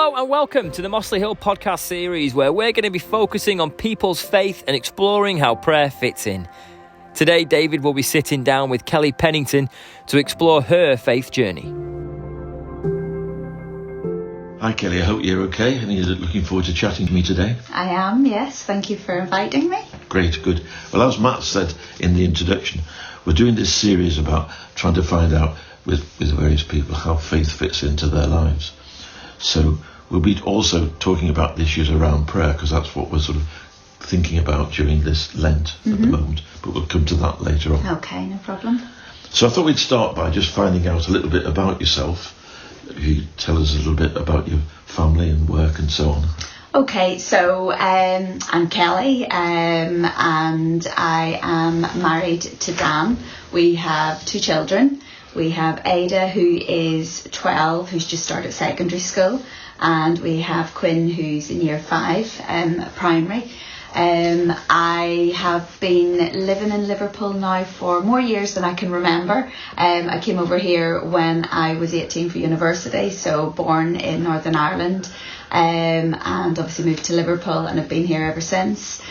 Hello and welcome to the Mossley Hill Podcast series, where we're going to be focusing on people's faith and exploring how prayer fits in. Today, David will be sitting down with Kelly Pennington to explore her faith journey. Hi Kelly, I hope you're okay and you're looking forward to chatting to me today. I am, yes. Thank you for inviting me. Great, good. Well, as Matt said in the introduction, we're doing this series about trying to find out with various people how faith fits into their lives. So we'll be also talking about the issues around prayer, because that's what we're sort of thinking about during this Lent at the moment, but we'll come to that later on. Okay, no problem. So I thought we'd start by just finding out a little bit about yourself. If you tell us a little bit about your family and work and so on. Okay, so I'm Kelly and I am married to Dan. We have two children. We have Ada, who is 12, who's just started secondary school, and we have Quinn, who's in year 5, primary. I have been living in Liverpool now for more years than I can remember. I came over here when I was 18 for university, so born in Northern Ireland, and obviously moved to Liverpool and have been here ever since.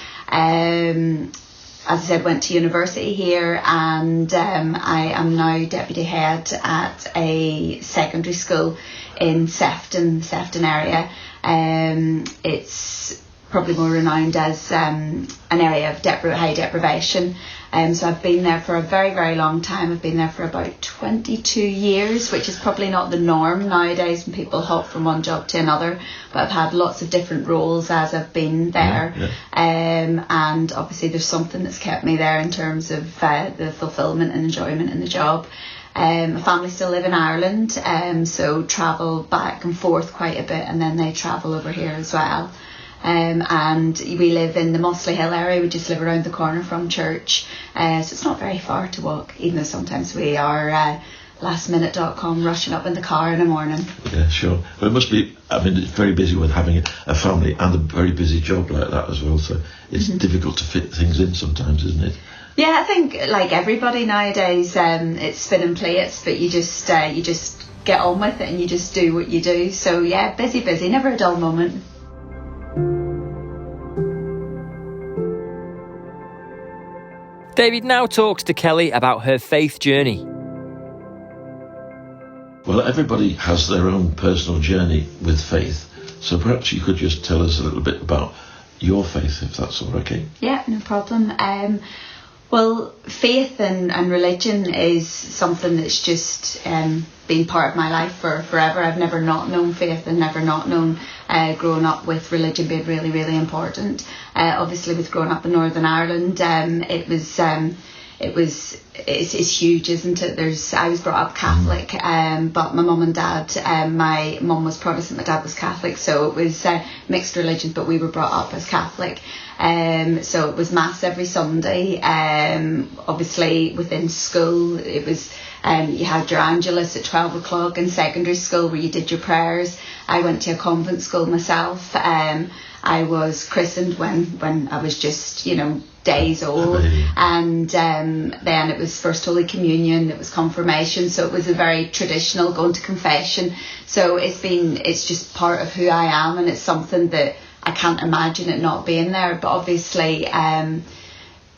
As I said, went to university here, and I am now deputy head at a secondary school in Sefton area. It's probably more renowned as an area of high deprivation. So I've been there for a very, very long time. I've been there for about 22 years, which is probably not the norm nowadays when people hop from one job to another. But I've had lots of different roles as I've been there. And obviously there's something that's kept me there in terms of the fulfilment and enjoyment in the job. My family still live in Ireland, so travel back and forth quite a bit, and then they travel over here as well. And we live in the Mossley Hill area. We just live around the corner from church, so it's not very far to walk, even though sometimes we are lastminute.com rushing up in the car in the morning. Yeah, sure. Well, it must be, I mean, it's very busy with having a family and a very busy job like that as well, so it's difficult to fit things in sometimes, isn't it? Yeah, I think like everybody nowadays, it's spinning plates, but you just get on with it and you just do what you do. So yeah, busy, never a dull moment. David now talks to Kelly about her faith journey. Well, everybody has their own personal journey with faith, so perhaps you could just tell us a little bit about your faith, if that's all okay. Yeah, no problem. Well, faith and religion is something that's just been part of my life for forever. I've never not known faith and never not known growing up with religion being really, really important. Obviously, with growing up in Northern Ireland, it's huge, isn't it? I was brought up Catholic, but my mum and dad, my mum was Protestant, my dad was Catholic, so it was mixed religions, but we were brought up as Catholic. So it was mass every Sunday. Obviously within school it was you had your Angelus at 12 o'clock in secondary school where you did your prayers. I went to a convent school myself. I was christened when I was just, days old, and then it was First Holy Communion, it was confirmation, so it was a very traditional going to confession. So it's just part of who I am, and it's something that I can't imagine it not being there. But obviously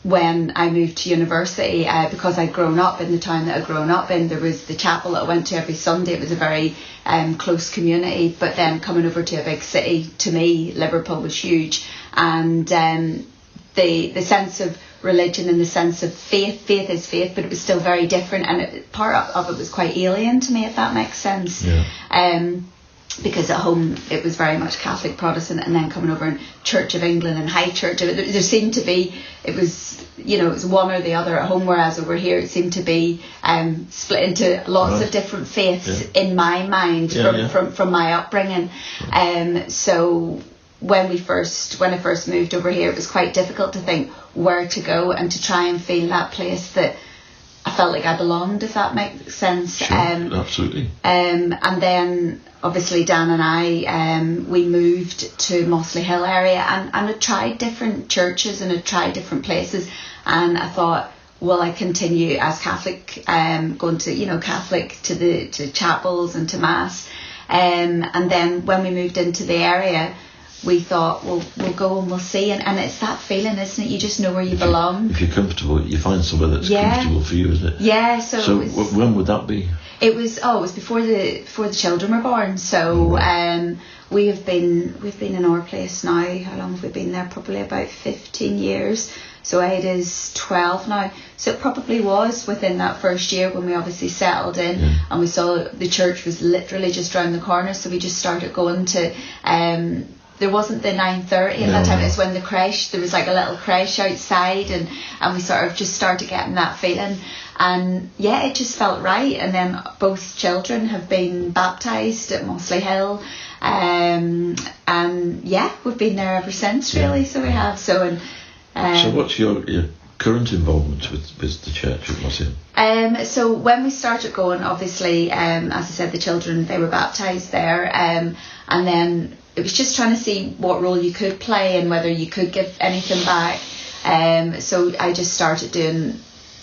when I moved to university, because I'd grown up in the town that I'd grown up in, there was the chapel that I went to every Sunday. It was a very close community, but then coming over to a big city, to me Liverpool was huge, and the sense of religion and the sense of faith is faith, but it was still very different, and part of it was quite alien to me, if that makes sense. Because at home it was very much Catholic Protestant, and then coming over in Church of England and High Church, there seemed to be, it was one or the other at home, whereas over here it seemed to be split into lots of different faiths in my mind from my upbringing. So when I first moved over here, it was quite difficult to think where to go and to try and feel that place that I felt like I belonged, if that makes sense. Sure, absolutely. And then obviously Dan and I, we moved to Mossley Hill area, and I tried different churches and I tried different places, and I thought, will I continue as Catholic, going to Catholic to chapels and to mass? And then when we moved into the area, we thought, well, we'll go and we'll see. And it's that feeling, isn't it? You just know where you belong. If you're comfortable, you find somewhere that's comfortable for you, isn't it? Yeah. So when would that be? It was before the children were born. So we've been in our place now. How long have we been there? Probably about 15 years. So Ed is 12 now. So it probably was within that first year when we obviously settled in, and we saw the church was literally just round the corner. So we just started going to. There wasn't the 9:30 at that time. It was when there was like a little creche outside, and we sort of just started getting that feeling. And yeah, it just felt right. And then both children have been baptised at Mossley Hill. And yeah, we've been there ever since, really. So we have. So what's your current involvement with the church at Mossley Hill? So when we started going, obviously, as I said, the children, they were baptised there. And then it was just trying to see what role you could play and whether you could give anything back. So I just started doing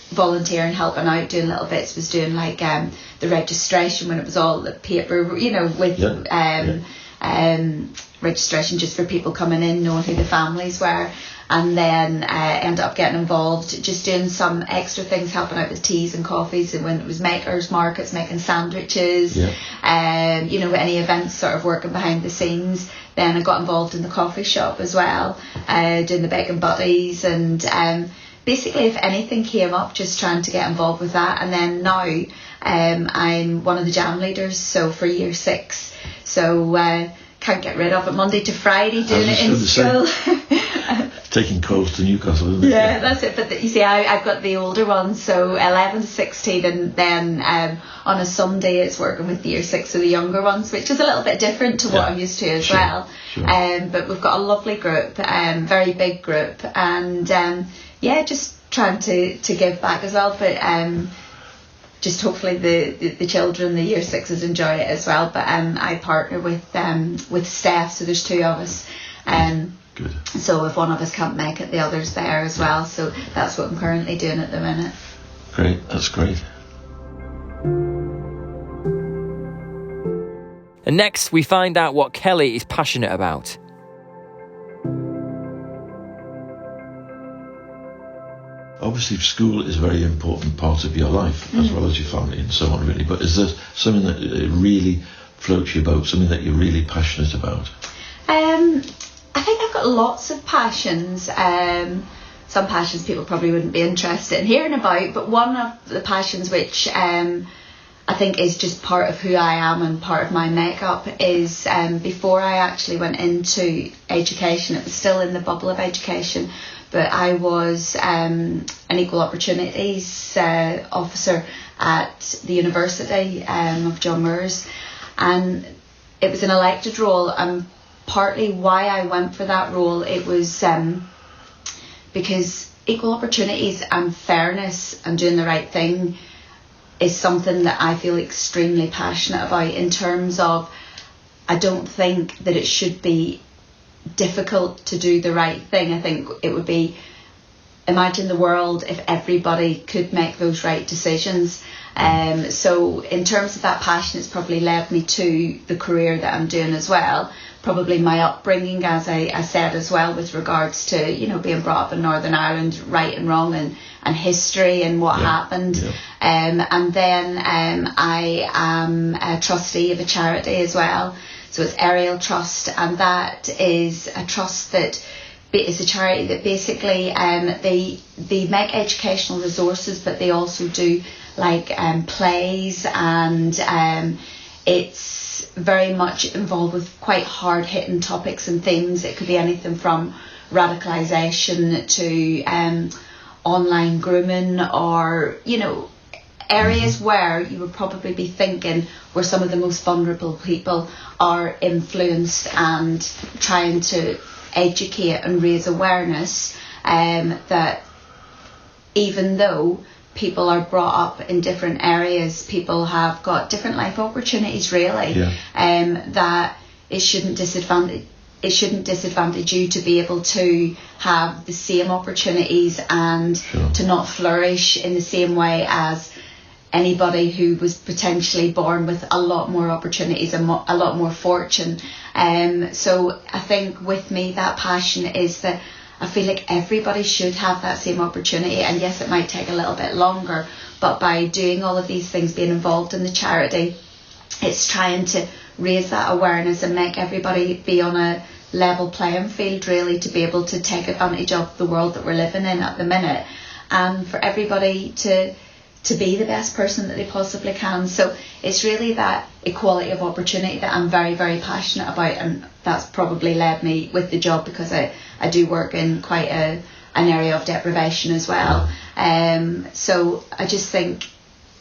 volunteering, helping out, doing little bits. Was doing like the registration when it was all the paper, with registration just for people coming in, knowing who the families were. And then ended up getting involved, just doing some extra things, helping out with teas and coffees, and when it was makers markets, making sandwiches, with any events, sort of working behind the scenes. Then I got involved in the coffee shop as well, doing the bacon butties, and basically if anything came up, just trying to get involved with that. And then now I'm one of the jam leaders, so for year 6, so can't get rid of it, Monday to Friday, doing it in school. Taking calls to Newcastle, isn't it? Yeah, that's it. But you see, I've got the older ones, so 11 to 16, and then on a Sunday it's working with year 6, so the younger ones, which is a little bit different to what I'm used to as well. Sure. But we've got a lovely group, very big group, and just trying to give back as well. But just hopefully the children, the year 6s, enjoy it as well. But I partner with Steph, so there's 2 of us. Good. So if one of us can't make it, the other's there as well. So that's what I'm currently doing at the minute. Great, that's great. And next, we find out what Kelly is passionate about. Obviously, school is a very important part of your life, as well as your family and so on, really. But is there something that really floats your boat, something that you're really passionate about? I think I've got lots of passions. Some passions people probably wouldn't be interested in hearing about, but one of the passions which I think is just part of who I am and part of my makeup is before I actually went into education, it was still in the bubble of education, but I was an equal opportunities officer at the University of John Moores, and it was an elected role, and partly why I went for that role, it was because equal opportunities and fairness and doing the right thing is something that I feel extremely passionate about, in terms of I don't think that it should be difficult to do the right thing. I think it would be, imagine the world if everybody could make those right decisions. So in terms of that passion, it's probably led me to the career that I'm doing as well. Probably my upbringing, as I said as well, with regards to, being brought up in Northern Ireland, right and wrong, and history and what happened. Yeah. And then I am a trustee of a charity as well. So it's Ariel Trust, and that is a trust that is a charity that basically they make educational resources, but they also do like plays, and it's very much involved with quite hard-hitting topics and themes. It could be anything from radicalisation to online grooming, or areas where you would probably be thinking where some of the most vulnerable people are influenced, and trying to educate and raise awareness that even though people are brought up in different areas, people have got different life opportunities, really, that it shouldn't disadvantage you to be able to have the same opportunities and to not flourish in the same way as anybody who was potentially born with a lot more opportunities and a lot more fortune. So I think with me, that passion is that I feel like everybody should have that same opportunity. And yes, it might take a little bit longer, but by doing all of these things, being involved in the charity, it's trying to raise that awareness and make everybody be on a level playing field, really, to be able to take advantage of the world that we're living in at the minute, and for everybody to be the best person that they possibly can. So it's really that equality of opportunity that I'm very, very passionate about, and that's probably led me with the job, because I do work in quite an area of deprivation as well. So I just think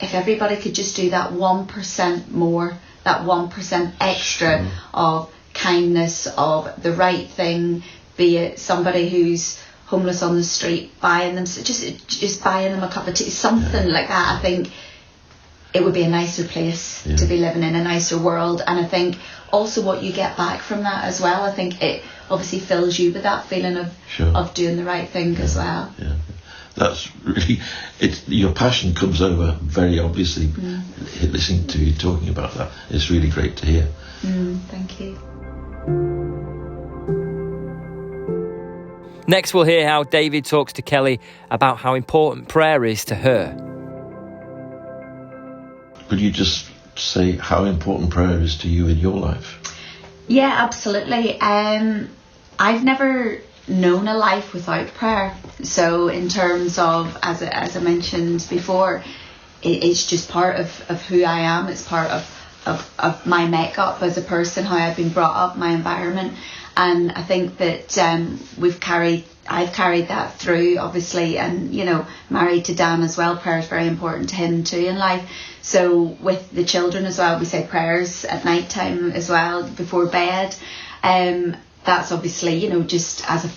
if everybody could just do that 1% more, that 1% extra of kindness, of the right thing, be it somebody who's homeless on the street, buying them, just buying them a cup of tea, something like that, I think it would be a nicer place to be living in, a nicer world. And I think also what you get back from that as well, I think it obviously fills you with that feeling of doing the right thing as well. Yeah. That's really, your passion comes over very obviously. Listening to you talking about that, it's really great to hear. Thank you. Next, we'll hear how David talks to Kelly about how important prayer is to her. Could you just say how important prayer is to you in your life? Yeah, absolutely. I've never known a life without prayer. So in terms of, as I mentioned before, it's just part of who I am. It's part of my makeup as a person, how I've been brought up, my environment. And I think that I've carried that through, obviously, and, married to Dan as well. Prayer is very important to him too in life. So with the children as well, we say prayers at night time as well, before bed. That's obviously, just as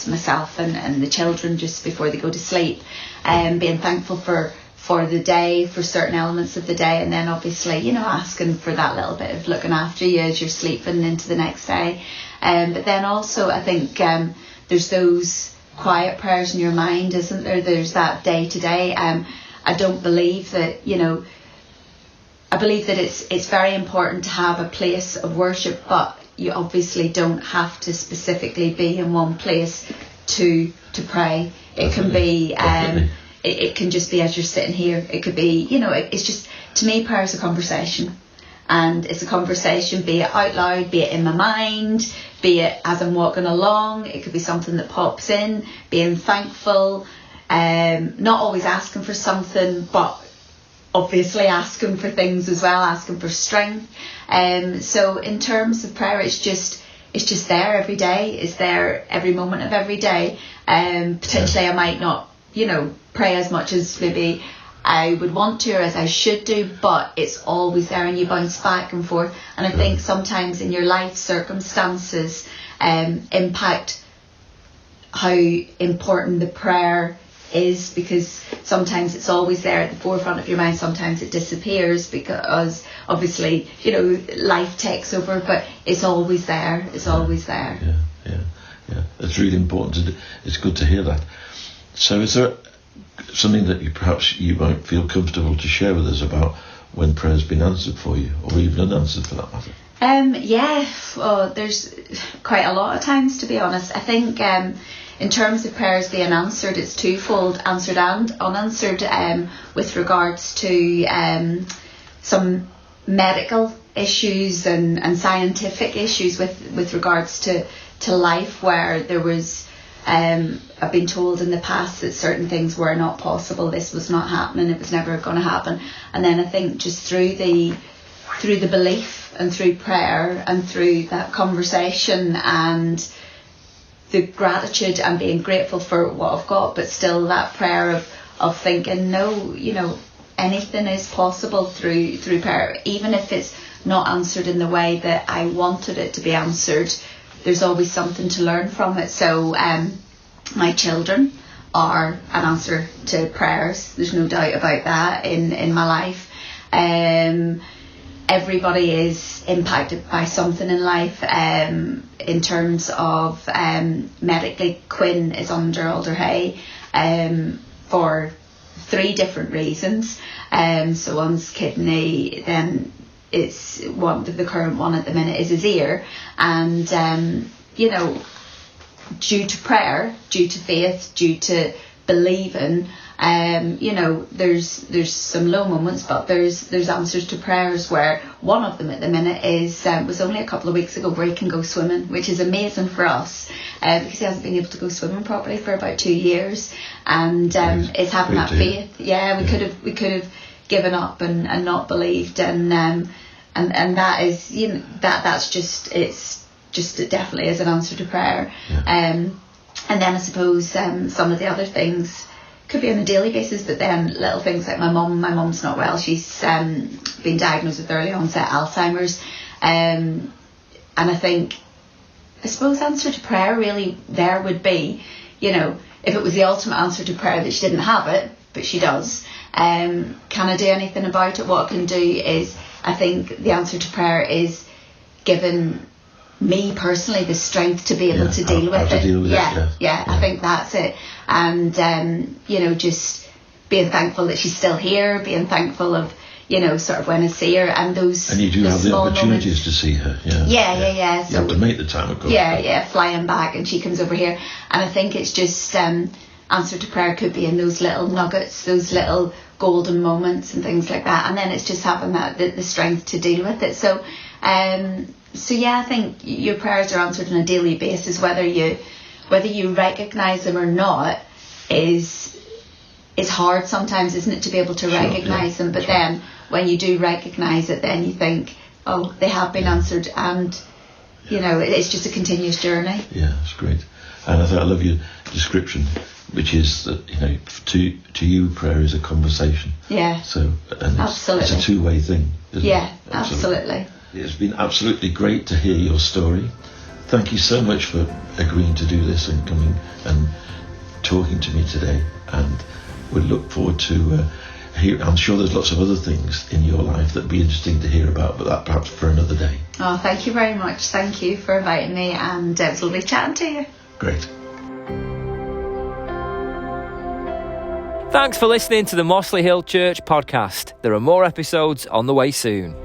myself and the children just before they go to sleep, being thankful for the day, for certain elements of the day, and then obviously, asking for that little bit of looking after you as you're sleeping into the next day. But then also I think there's those quiet prayers in your mind, isn't there? There's that day to day. I don't believe that, I believe that it's very important to have a place of worship, but you obviously don't have to specifically be in one place to pray. It can be, it can just be as you're sitting here. It could be, it's just, to me, prayer is a conversation. And it's a conversation, be it out loud, be it in my mind, be it as I'm walking along. It could be something that pops in, being thankful, not always asking for something, but obviously asking for things as well, asking for strength. So in terms of prayer, it's just there every day. It's there every moment of every day. Potentially I might not, pray as much as maybe I would want to or as I should do, but it's always there and you bounce back and forth. And I think sometimes in your life circumstances impact how important the prayer is, because sometimes it's always there at the forefront of your mind, sometimes it disappears because obviously life takes over, but it's always there. It's always there. Yeah. It's really important. It's good to hear that. So is there something that perhaps you might feel comfortable to share with us about when prayer's been answered for you, or even unanswered for that matter? Well, there's quite a lot of times, to be honest. I think in terms of prayers being answered, it's twofold, answered and unanswered, with regards to some medical issues and scientific issues with regards to life, where there was I've been told in the past that certain things were not possible, this was not happening, it was never going to happen. And then I think just through the belief and through prayer and through that conversation and the gratitude and being grateful for what I've got, but still that prayer of thinking, no, anything is possible through prayer, even if it's not answered in the way that I wanted it to be answered. There's always something to learn from it. So my children are an answer to prayers. There's no doubt about that in my life. Everybody is impacted by something in life. In terms of medically, Quinn is under Alder Hay for 3 different reasons. So one's kidney, then it's the current one at the minute is his ear, and due to prayer, due to faith, due to believing, there's some low moments, but there's answers to prayers, where one of them at the minute was only a couple of weeks ago, where he can go swimming, which is amazing for us, because he hasn't been able to go swimming properly for about 2 years, and it's having that faith. We could have given up and not believed, and that is, that's just, it's just, it definitely is an answer to prayer. And then I suppose some of the other things could be on a daily basis, but then little things like my mum's not well. She's been diagnosed with early onset Alzheimer's, and I suppose answer to prayer really there would be, if it was the ultimate answer to prayer that she didn't have it, but she does, can I do anything about it? What I can do is, I think the answer to prayer is giving me personally the strength to be able to deal with it. I think that's it. And just being thankful that she's still here, being thankful of sort of when I see her, and those, and you do have the opportunities to see her. So you have to make the time, of course. Flying back, and she comes over here, and I think it's just answer to prayer could be in those little nuggets, those little golden moments and things like that, and then it's just having that the strength to deal with it. So I think your prayers are answered on a daily basis, whether you recognise them or not. It's hard sometimes, isn't it, to be able to recognise them, but then when you do recognise it, then you think, oh, they have been answered, and it's just a continuous journey. Yeah, it's great. And I love your description, which is that to you prayer is a conversation. Yeah. So absolutely, it's a two-way thing, isn't it? Absolutely. It's been absolutely great to hear your story. Thank you so much for agreeing to do this and coming and talking to me today. And we look forward to I'm sure there's lots of other things in your life that'd be interesting to hear about, but that perhaps for another day. Oh, thank you very much. Thank you for inviting me, and it was lovely chatting to you. Great. Thanks for listening to the Mossley Hill Church Podcast. There are more episodes on the way soon.